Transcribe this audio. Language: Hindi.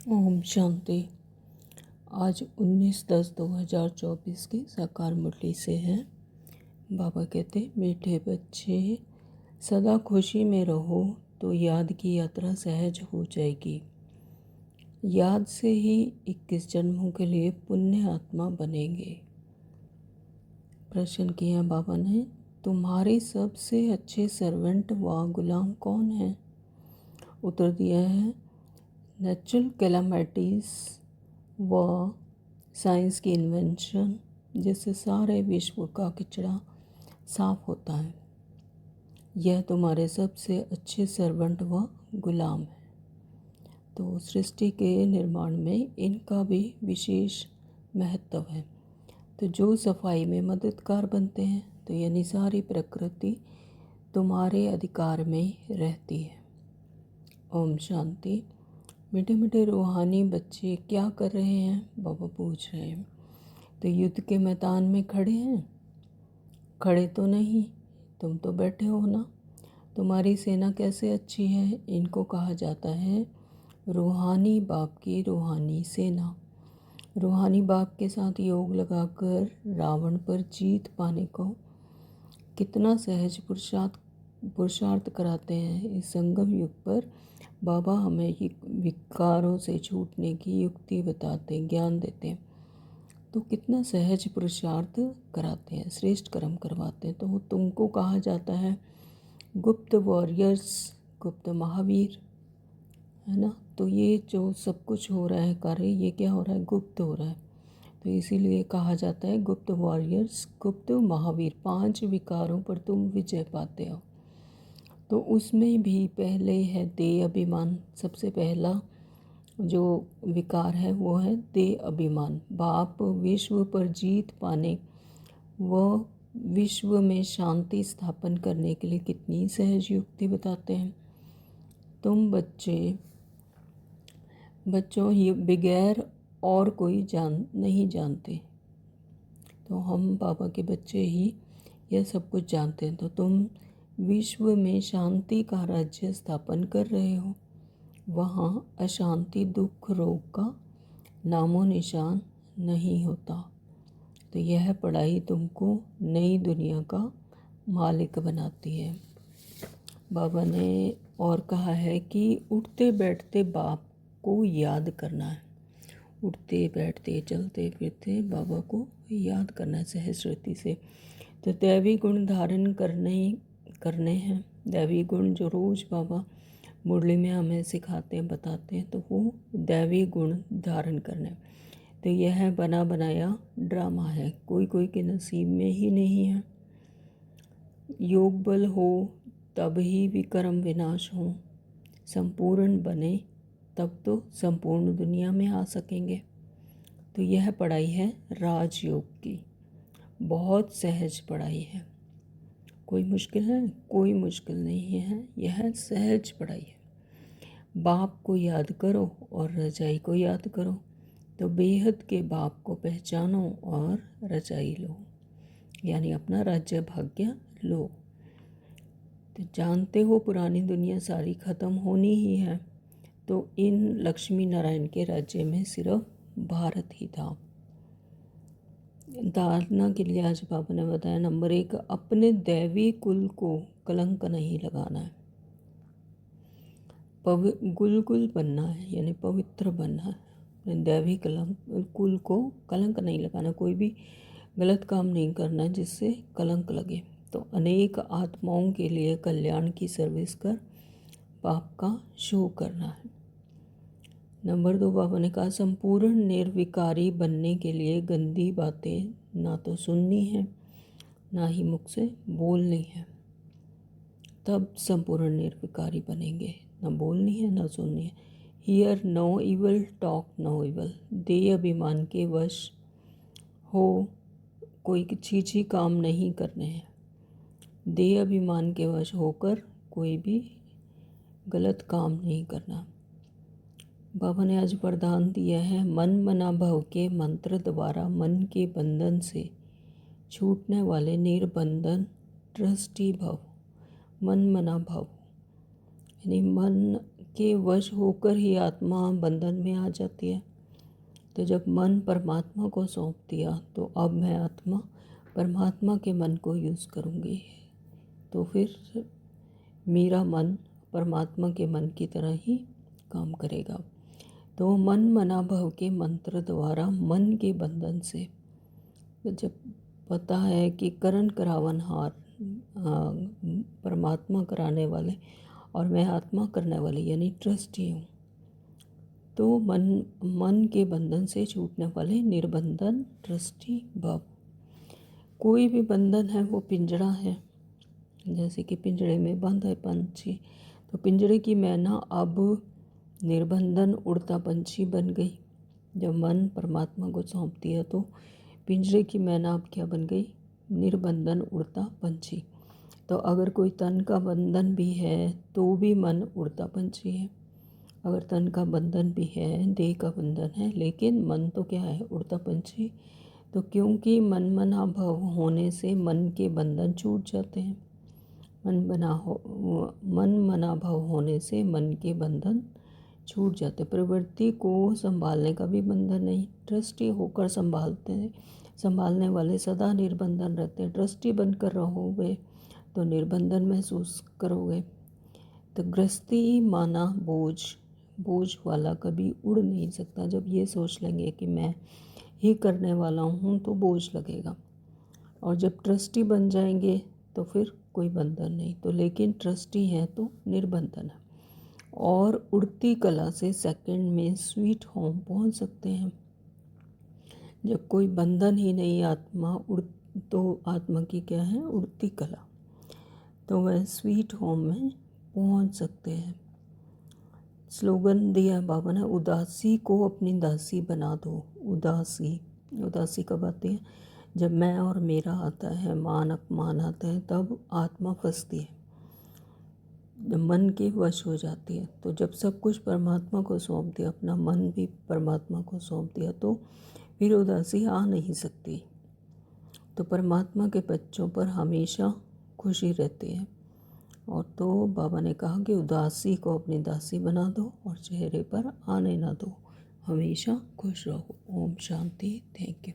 ओम शांति। आज 19/10/2024 की साकार मुरली से है। बाबा कहते, मीठे बच्चे सदा खुशी में रहो तो याद की यात्रा सहज हो जाएगी। याद से ही 21 जन्मों के लिए पुण्य आत्मा बनेंगे। प्रश्न किया बाबा ने, तुम्हारे सबसे अच्छे सर्वेंट व गुलाम कौन है? उत्तर दिया है, नेचुरल कैलामिटीज़ व साइंस की इन्वेंशन जिससे सारे विश्व का कचरा साफ होता है, यह तुम्हारे सबसे अच्छे सर्वेंट व गुलाम है। तो सृष्टि के निर्माण में इनका भी विशेष महत्व है। तो जो सफाई में मददगार बनते हैं, तो यानी सारी प्रकृति तुम्हारे अधिकार में रहती है। ओम शांति। मीठे मीठे रूहानी बच्चे क्या कर रहे हैं? बाबा पूछ रहे हैं। तो युद्ध के मैदान में खड़े हैं? खड़े तो नहीं, तुम तो बैठे हो ना। तुम्हारी सेना कैसे अच्छी है? इनको कहा जाता है रूहानी बाप की रूहानी सेना। रूहानी बाप के साथ योग लगाकर रावण पर जीत पाने को कितना सहज पुरुषार्थ कराते हैं। इस संगम युग पर बाबा हमें विकारों से छूटने की युक्ति बताते हैं, ज्ञान देते हैं। तो कितना सहज पुरुषार्थ कराते हैं, श्रेष्ठ कर्म करवाते हैं। तो तुमको कहा जाता है गुप्त वॉरियर्स, गुप्त महावीर, है ना। तो ये जो सब कुछ हो रहा है कार्य, ये क्या हो रहा है? गुप्त हो रहा है। तो इसीलिए कहा जाता है गुप्त वॉरियर्स, गुप्त महावीर। 5 विकारों पर तुम विजय पाते हो। तो उसमें भी पहले है देह अभिमान। सबसे पहला जो विकार है वो है देह अभिमान। बाप विश्व पर जीत पाने व विश्व में शांति स्थापन करने के लिए कितनी सहज युक्ति बताते हैं। तुम बच्चों ये बगैर और कोई नहीं जानते। तो हम बाबा के बच्चे ही यह सब कुछ जानते हैं। तो तुम विश्व में शांति का राज्य स्थापन कर रहे हो। वहाँ अशांति, दुख, रोग का नामो निशान नहीं होता। तो यह पढ़ाई तुमको नई दुनिया का मालिक बनाती है। बाबा ने और कहा है कि उठते बैठते बाप को याद करना है। उठते बैठते चलते फिरते बाबा को याद करना है सहस्रति से। तो दैवी गुण धारण करने हैं। दैवी गुण जो रोज़ बाबा मुरली में हमें सिखाते हैं, बताते हैं, तो वो दैवी गुण धारण करना है। तो यह बना बनाया ड्रामा है, कोई कोई के नसीब में ही नहीं है। योग बल हो तब ही विकर्म विनाश हो। संपूर्ण बने तब तो संपूर्ण दुनिया में आ सकेंगे। तो यह पढ़ाई है राजयोग की, बहुत सहज पढ़ाई है। कोई मुश्किल है? कोई मुश्किल नहीं है, यह सहज पढ़ाई है। बाप को याद करो और रजाई को याद करो। तो बेहद के बाप को पहचानो और रजाई लो, यानी अपना राज्य भाग्य लो। तो जानते हो पुरानी दुनिया सारी ख़त्म होनी ही है। तो इन लक्ष्मी नारायण के राज्य में सिर्फ भारत ही था। धारणा के लिए आज बाबा ने बताया, नंबर 1, अपने दैवी कुल को कलंक नहीं लगाना है। गुलगुल बनना है, यानी पवित्र बनना है। दैवी कुल को कलंक नहीं लगाना, कोई भी गलत काम नहीं करना जिससे कलंक लगे। तो अनेक आत्माओं के लिए कल्याण की सर्विस कर बाप का शो करना है। नंबर 2, बाबा ने कहा संपूर्ण निर्विकारी बनने के लिए गंदी बातें ना तो सुननी है, ना ही मुख से बोलनी है। तब संपूर्ण निर्विकारी बनेंगे। ना बोलनी है, ना सुननी है। Hear no evil, talk no evil. देह अभिमान के वश हो कोई छीछी काम नहीं करने हैं। देह अभिमान के वश होकर कोई भी गलत काम नहीं करना। बाबा ने आज वरदान दिया है, मन मना भव के मंत्र द्वारा मन के बंधन से छूटने वाले निर्बंधन ट्रस्टी भव। मन मना भव यानी मन के वश होकर ही आत्मा बंधन में आ जाती है। तो जब मन परमात्मा को सौंप दिया तो अब मैं आत्मा परमात्मा के मन को यूज़ करूँगी, तो फिर मेरा मन परमात्मा के मन की तरह ही काम करेगा। तो मन मना भव के मंत्र द्वारा मन के बंधन से, जब पता है कि करण करावन हार परमात्मा कराने वाले और मैं आत्मा करने वाली यानी ट्रस्टी हूँ, तो मन के बंधन से छूटने वाले निर्बंधन ट्रस्टी भव। कोई भी बंधन है वो पिंजड़ा है, जैसे कि पिंजड़े में बंद है पंछी, तो पिंजड़े की मैना अब निर्बंधन उड़ता पंछी बन गई। जब मन परमात्मा को सौंप दिया तो पिंजरे की मैना अब क्या बन गई? निर्बंधन उड़ता पंछी। तो अगर कोई तन का बंधन भी है तो भी मन उड़ता पंछी है। अगर तन का बंधन भी है, देह का बंधन है, लेकिन मन तो क्या है? उड़ता पंछी। तो क्योंकि मन मना भव होने से मन के बंधन छूट जाते हैं। मन मना भव होने से मन के बंधन छूट जाते। प्रवृत्ति को संभालने का भी बंधन नहीं, ट्रस्टी होकर संभालते हैं। संभालने वाले सदा निर्बंधन रहते हैं। ट्रस्टी बनकर रहोगे तो निर्बंधन महसूस करोगे। तो गृहस्थी माना बोझ वाला कभी उड़ नहीं सकता। जब ये सोच लेंगे कि मैं ही करने वाला हूँ तो बोझ लगेगा, और जब ट्रस्टी बन जाएंगे तो फिर कोई बंधन नहीं। तो लेकिन ट्रस्टी है तो निर्बंधन है। और उड़ती कला से सेकंड में स्वीट होम पहुँच सकते हैं। जब कोई बंधन ही नहीं, तो आत्मा की क्या है? उड़ती कला, तो वह स्वीट होम में पहुंच सकते हैं। स्लोगन दिया बाबा ने, उदासी को अपनी दासी बना दो। उदासी कब आती है? जब मैं और मेरा आता है, मान अपमान आता है, तब आत्मा फंसती है, जब मन के वश हो जाती है। तो जब सब कुछ परमात्मा को सौंप दिया, अपना मन भी परमात्मा को सौंप दिया, तो फिर उदासी आ नहीं सकती। तो परमात्मा के बच्चों पर हमेशा खुशी रहती है। और तो बाबा ने कहा कि उदासी को अपनी दासी बना दो और चेहरे पर आने ना दो, हमेशा खुश रहो। ओम शांति। Thank you.